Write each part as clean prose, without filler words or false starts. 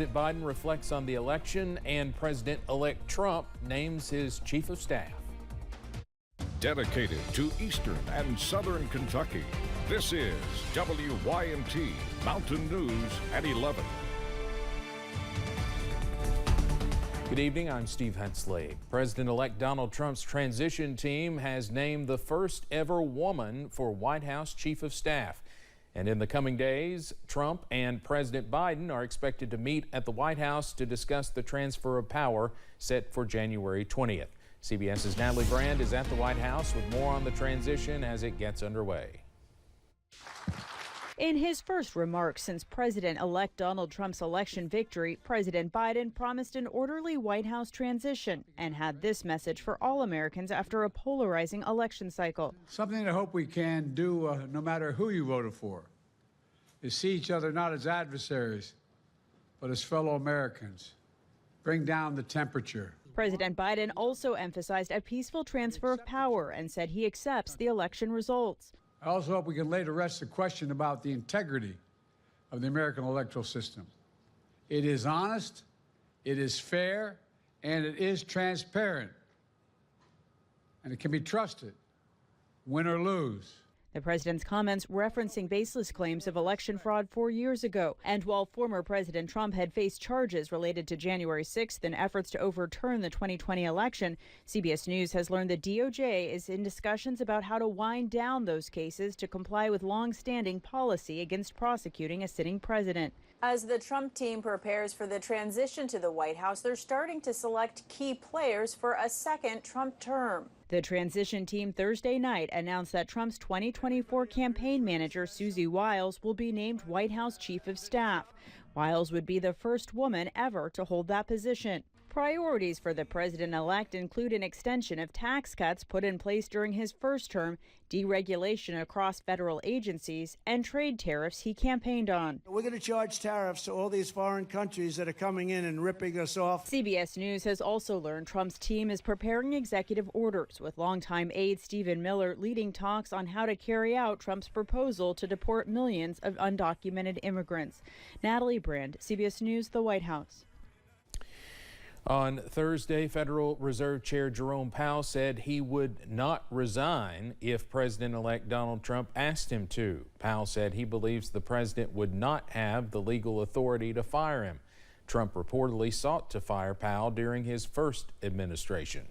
President Biden reflects on the election, and President-elect Trump names his chief of staff. Dedicated to Eastern and Southern Kentucky, this is WYMT Mountain News at 11. Good evening, I'm Steve Hensley. President-elect Donald Trump's transition team has named the first ever woman for White House Chief of Staff. And in the coming days, Trump and President Biden are expected to meet at the White House to discuss the transfer of power set for January 20th. CBS's Natalie Brand is at the White House with more on the transition as it gets underway. In his first remarks since President-elect Donald Trump's election victory, President Biden promised an orderly White House transition and had this message for all Americans after a polarizing election cycle. Something I hope we can do, no matter who you voted for, is see each other not as adversaries, but as fellow Americans. Bring down the temperature. President Biden also emphasized a peaceful transfer of power and said he accepts the election results. I also hope we can lay to rest the question about the integrity of the American electoral system. It is honest, it is fair, and it is transparent. And it can be trusted, win or lose. The president's comments referencing baseless claims of election fraud 4 years ago. And while former President Trump had faced charges related to January 6th and efforts to overturn the 2020 election, CBS News has learned the DOJ is in discussions about how to wind down those cases to comply with long-standing policy against prosecuting a sitting president. As the Trump team prepares for the transition to the White House, they're starting to select key players for a second Trump term. The transition team Thursday night announced that Trump's 2024 campaign manager, Susie Wiles, will be named White House Chief of Staff. Wiles would be the first woman ever to hold that position. Priorities for the president-elect include an extension of tax cuts put in place during his first term, deregulation across federal agencies, and trade tariffs he campaigned on. We're going to charge tariffs to all these foreign countries that are coming in and ripping us off. CBS News has also learned Trump's team is preparing executive orders, with longtime aide Stephen Miller leading talks on how to carry out Trump's proposal to deport millions of undocumented immigrants. Natalie Brand, CBS News, the White House. On Thursday, Federal Reserve Chair Jerome Powell said he would not resign if President-elect Donald Trump asked him to. Powell said he believes the president would not have the legal authority to fire him. Trump reportedly sought to fire Powell during his first administration.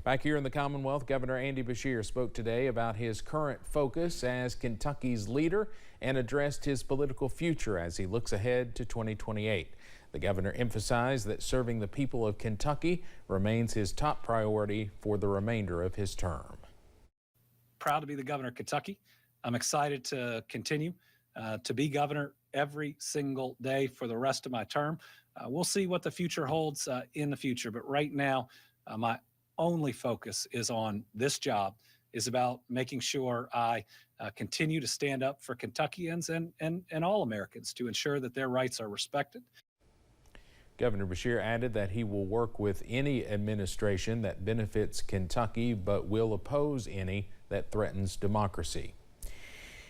Back here in the Commonwealth, Governor Andy Beshear spoke today about his current focus as Kentucky's leader and addressed his political future as he looks ahead to 2028. The governor emphasized that serving the people of Kentucky remains his top priority for the remainder of his term. Proud to be the governor of Kentucky. I'm excited to continue to be governor every single day for the rest of my term. We'll see what the future holds in the future, but right now my only focus is on this job, is about making sure I continue to stand up for Kentuckians and all Americans to ensure that their rights are respected. Governor Beshear added that he will work with any administration that benefits Kentucky, but will oppose any that threatens democracy.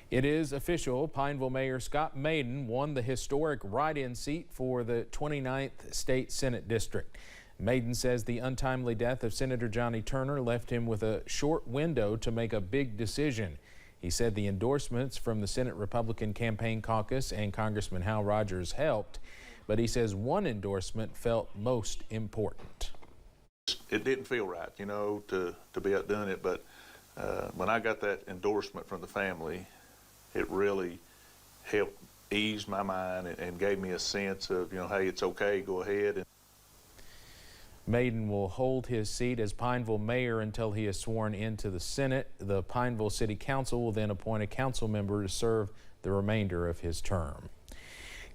It is official. Pineville Mayor Scott Maiden won the historic write-in seat for the 29th State Senate District. Maiden says the untimely death of Senator Johnny Turner left him with a short window to make a big decision. He said the endorsements from the Senate Republican Campaign Caucus and Congressman Hal Rogers helped, but he says one endorsement felt most important. It didn't feel right, you know, to be out doing it, but when I got that endorsement from the family, it really helped ease my mind and gave me a sense of, you know, hey, it's okay, go ahead. Maiden will hold his seat as Pineville mayor until he is sworn into the Senate. The Pineville City Council will then appoint a council member to serve the remainder of his term.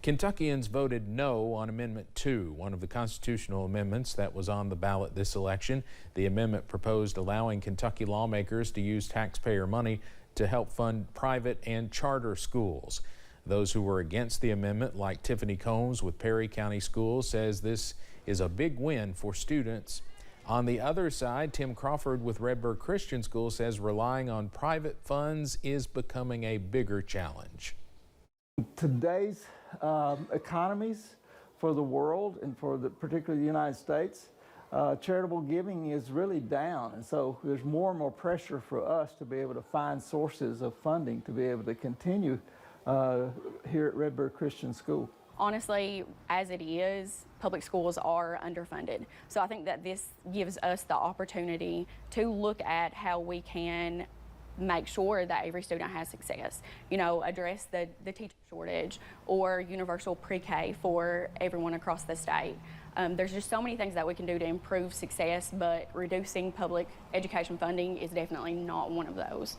Kentuckians voted no on Amendment 2, one of the constitutional amendments that was on the ballot this election. The amendment proposed allowing Kentucky lawmakers to use taxpayer money to help fund private and charter schools. Those who were against the amendment, like Tiffany Combs with Perry County Schools, says this is a big win for students. On the other side, Tim Crawford with Redbird Christian School says relying on private funds is becoming a bigger challenge. Today's economies, for the world and for particularly the United States. Charitable giving is really down, and so there's more and more pressure for us to be able to find sources of funding to be able to continue here at Redbird Christian School. Honestly, as it is, public schools are underfunded. So I think that this gives us the opportunity to look at how we can make sure that every student has success. You know, address the teacher shortage or universal pre-K for everyone across the state. There's just so many things that we can do to improve success, but reducing public education funding is definitely not one of those.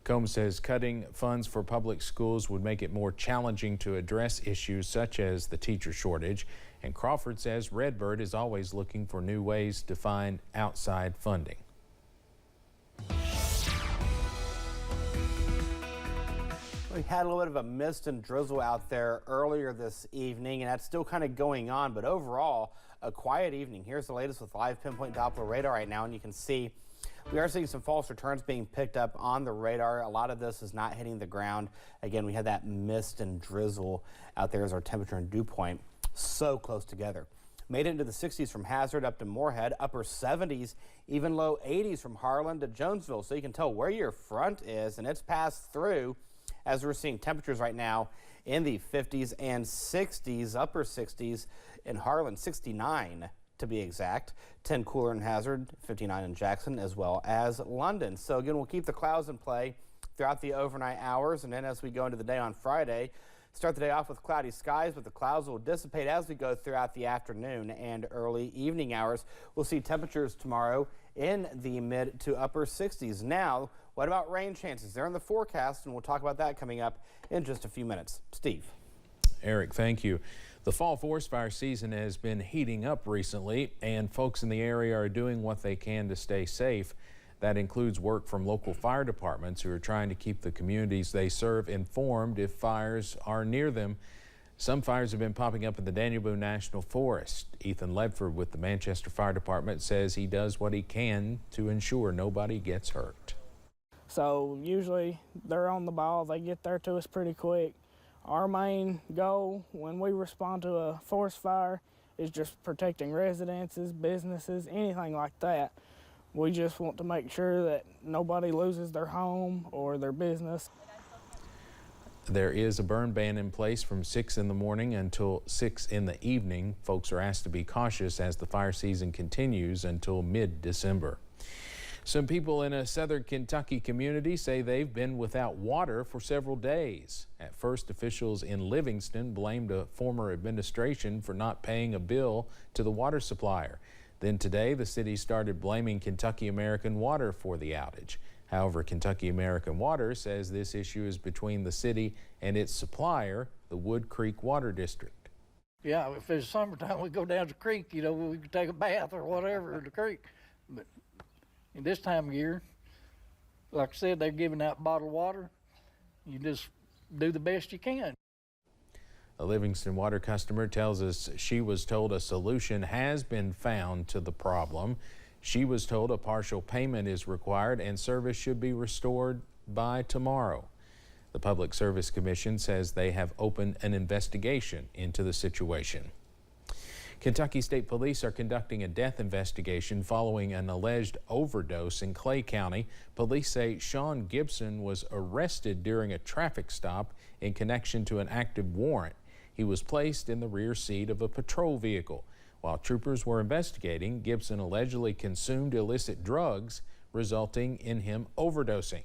Combs says cutting funds for public schools would make it more challenging to address issues such as the teacher shortage. And Crawford says Redbird is always looking for new ways to find outside funding. We had a little bit of a mist and drizzle out there earlier this evening, and that's still kind of going on, but overall, a quiet evening. Here's the latest with live pinpoint Doppler radar right now, and you can see we are seeing some false returns being picked up on the radar. A lot of this is not hitting the ground. Again, we had that mist and drizzle out there as our temperature and dew point so close together. Made it into the 60s from Hazard up to Moorhead, upper 70s, even low 80s from Harlan to Jonesville. So you can tell where your front is, and it's passed through as we're seeing temperatures right now in the 50s and 60s, upper 60s in Harlan, 69 to be exact, 10 cooler in Hazard, 59 in Jackson, as well as London. So again, we'll keep the clouds in play throughout the overnight hours, and then as we go into the day on Friday, start the day off with cloudy skies, but the clouds will dissipate as we go throughout the afternoon and early evening hours. We'll see temperatures tomorrow in the mid to upper 60s. Now, what about rain chances? They're in the forecast, and we'll talk about that coming up in just a few minutes. Steve. Eric, thank you. The fall forest fire season has been heating up recently, and folks in the area are doing what they can to stay safe. That includes work from local fire departments who are trying to keep the communities they serve informed if fires are near them. Some fires have been popping up in the Daniel National Forest. Ethan Ledford with the Manchester Fire Department says he does what he can to ensure nobody gets hurt. So usually they're on the ball, they get there to us pretty quick. Our main goal when we respond to a forest fire is just protecting residences, businesses, anything like that. We just want to make sure that nobody loses their home or their business. There is a burn ban in place from 6 in the morning until 6 in the evening. Folks are asked to be cautious as the fire season continues until mid-December. Some people in a southern Kentucky community say they've been without water for several days. At first, officials in Livingston blamed a former administration for not paying a bill to the water supplier. Then today, the city started blaming Kentucky American Water for the outage. However, Kentucky American Water says this issue is between the city and its supplier, the Wood Creek Water District. Yeah, if it's summertime, we go down to the creek, you know, we can take a bath or whatever in the creek. But in this time of year, like I said, they're giving out bottled water. You just do the best you can. A Livingston water customer tells us she was told a solution has been found to the problem. She was told a partial payment is required and service should be restored by tomorrow. The Public Service Commission says they have opened an investigation into the situation. Kentucky State Police are conducting a death investigation following an alleged overdose in Clay County. Police say Sean Gibson was arrested during a traffic stop in connection to an active warrant. He was placed in the rear seat of a patrol vehicle. While troopers were investigating, Gibson allegedly consumed illicit drugs, resulting in him overdosing.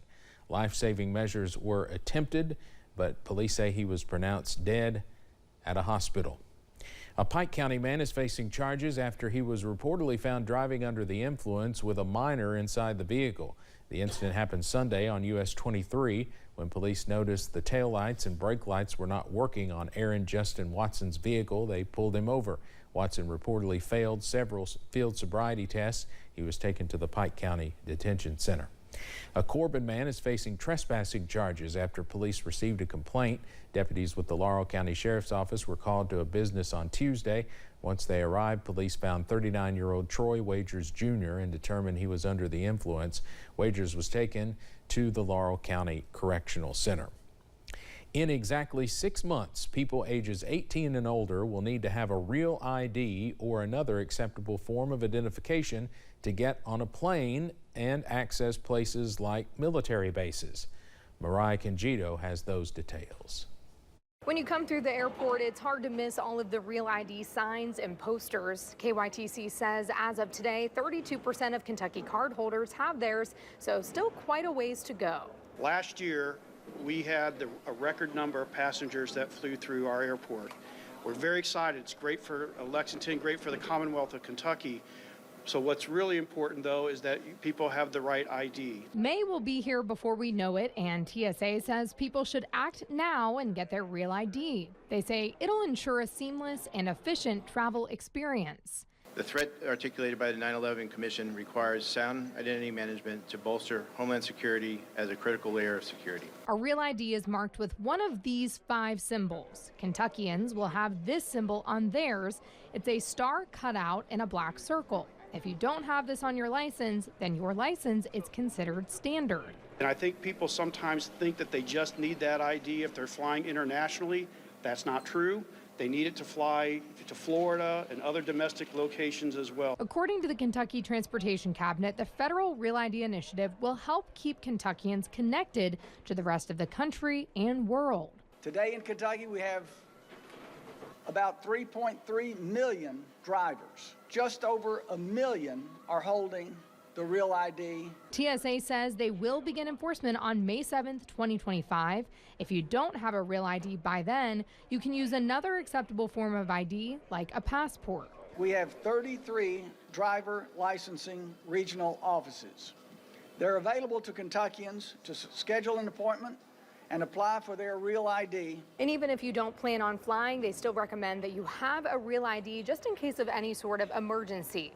Life-saving measures were attempted, but police say he was pronounced dead at a hospital. A Pike County man is facing charges after he was reportedly found driving under the influence with a minor inside the vehicle. The incident happened Sunday on US 23 when police noticed the taillights and brake lights were not working on Aaron Justin Watson's vehicle. They pulled him over. Watson reportedly failed several field sobriety tests. He was taken to the Pike County Detention Center. A Corbin man is facing trespassing charges after police received a complaint. Deputies with the Laurel County Sheriff's Office were called to a business on Tuesday. Once they arrived, police found 39-year-old Troy Wagers Jr. and determined he was under the influence. Wagers was taken to the Laurel County Correctional Center. In exactly 6 months, people ages 18 and older will need to have a real ID or another acceptable form of identification to get on a plane and access places like military bases. Mariah Congito has those details. When you come through the airport, it's hard to miss all of the Real ID signs and posters. KYTC says as of today, 32% of Kentucky cardholders have theirs, so still quite a ways to go. Last year, we had a record number of passengers that flew through our airport. We're very excited. It's great for Lexington, great for the Commonwealth of Kentucky. So what's really important, though, is that people have the right ID. May will be here before we know it, and TSA says people should act now and get their Real ID. They say it'll ensure a seamless and efficient travel experience. The threat articulated by the 9/11 Commission requires sound identity management to bolster Homeland Security as a critical layer of security. A Real ID is marked with one of these 5 symbols. Kentuckians will have this symbol on theirs. It's a star cutout in a black circle. If you don't have this on your license, then your license is considered standard. And I think people sometimes think that they just need that ID if they're flying internationally. That's not true. They need it to fly to Florida and other domestic locations as well. According to the Kentucky Transportation Cabinet, the federal Real ID initiative will help keep Kentuckians connected to the rest of the country and world. Today in Kentucky, we have about 3.3 million drivers. Just over 1 million are holding the Real ID. TSA says they will begin enforcement on May 7th, 2025. If you don't have a Real ID by then, you can use another acceptable form of ID, like a passport. We have 33 driver licensing regional offices. They're available to Kentuckians to schedule an appointment and apply for their Real ID. And even if you don't plan on flying, they still recommend that you have a Real ID just in case of any sort of emergency.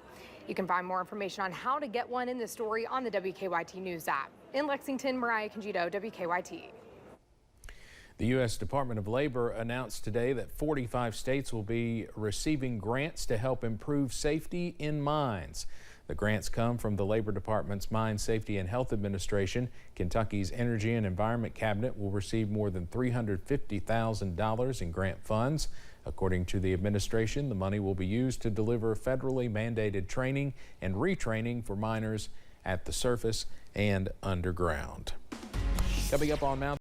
You can find more information on how to get one in the story on the WKYT News app. In Lexington, Mariah Congito, WKYT. The U.S. Department of Labor announced today that 45 states will be receiving grants to help improve safety in mines. The grants come from the Labor Department's Mine Safety and Health Administration. Kentucky's Energy and Environment Cabinet will receive more than $350,000 in grant funds. According to the administration, the money will be used to deliver federally mandated training and retraining for miners at the surface and underground. Coming up on Mount